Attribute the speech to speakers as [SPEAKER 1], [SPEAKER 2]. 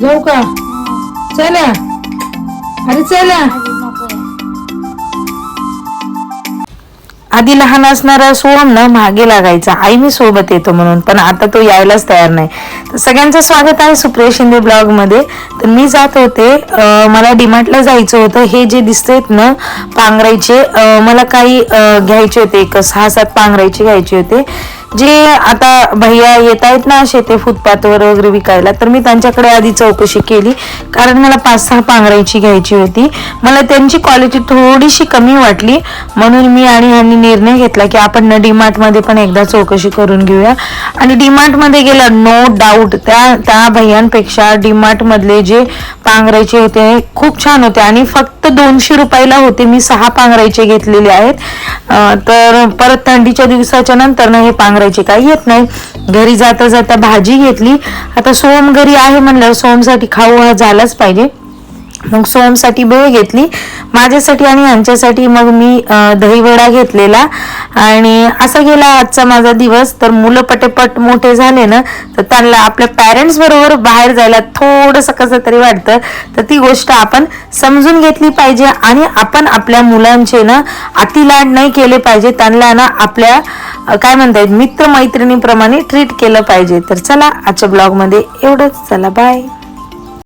[SPEAKER 1] जाऊ का? चला अरे चला. आधी लहान असणारा सोहम ना मागे लागायचा, आई मी सोबत येतो म्हणून, पण आता तो यायलाच तयार नाही. तर सगळ्यांचं स्वागत आहे सुप्रिया शिंदे ब्लॉग मध्ये. तर मी जात होते, मला डीमार्टला जायचं होतं. हे जे दिसतेत ना पांघरायचे, मला काही घ्यायचे होते, एक 6-7 पांघरायचे घ्यायचे होते. जे आता भैया येत आहेत ना असे ते फुटपाथवर वगैरे विकायला, तर मी त्यांच्याकडे आधी चौकशी केली, कारण मला 5-6 पांघरायची घ्यायची होती. मला त्यांची क्वालिटी थोडीशी कमी वाटली, म्हणून मी आणि ह्यांनी निर्णय घेतला की आपण ना डीमार्ट मध्ये पण एकदा चौकशी करून घेऊया. आणि डीमार्ट मध्ये गेलं, नो डाऊट त्या भैयांपेक्षा डीमार्ट मधले जे पांघरायचे होते खूप छान होते आणि फक्त 200 रुपयाला होते. मी 6 पांघरायचे घेतलेले आहेत. तर परत थंडीच्या दिवसाच्या नंतर ना हे पांघरायचे काही येत नाही. घरी जाता जाता भाजी घेतली. आता सोहम घरी आहे म्हणल्यावर सोहमसाठी खाऊ हा झालाच पाहिजे. मग सोहमसाठी भेळ घेतली, माझ्यासाठी आणि यांच्यासाठी मग मी दहीवडा घेतलेला. आणि असा गेला आजचा माझा दिवस. तर मुलं पटपट मोठे झाले ना, तर त्यांना आपल्या पॅरेंट्स बरोबर बाहेर जायला थोडंसं कसं तरी वाटतं. तर ती गोष्ट आपण समजून घेतली पाहिजे आणि आपण आपल्या मुलांचे ना अतिलाड नाही केले पाहिजे. त्यांना ना आपल्या काय म्हणतात मित्र मैत्रिणीप्रमाणे ट्रीट केलं पाहिजे. तर चला आजच्या ब्लॉग मध्ये एवढंच. चला बाय.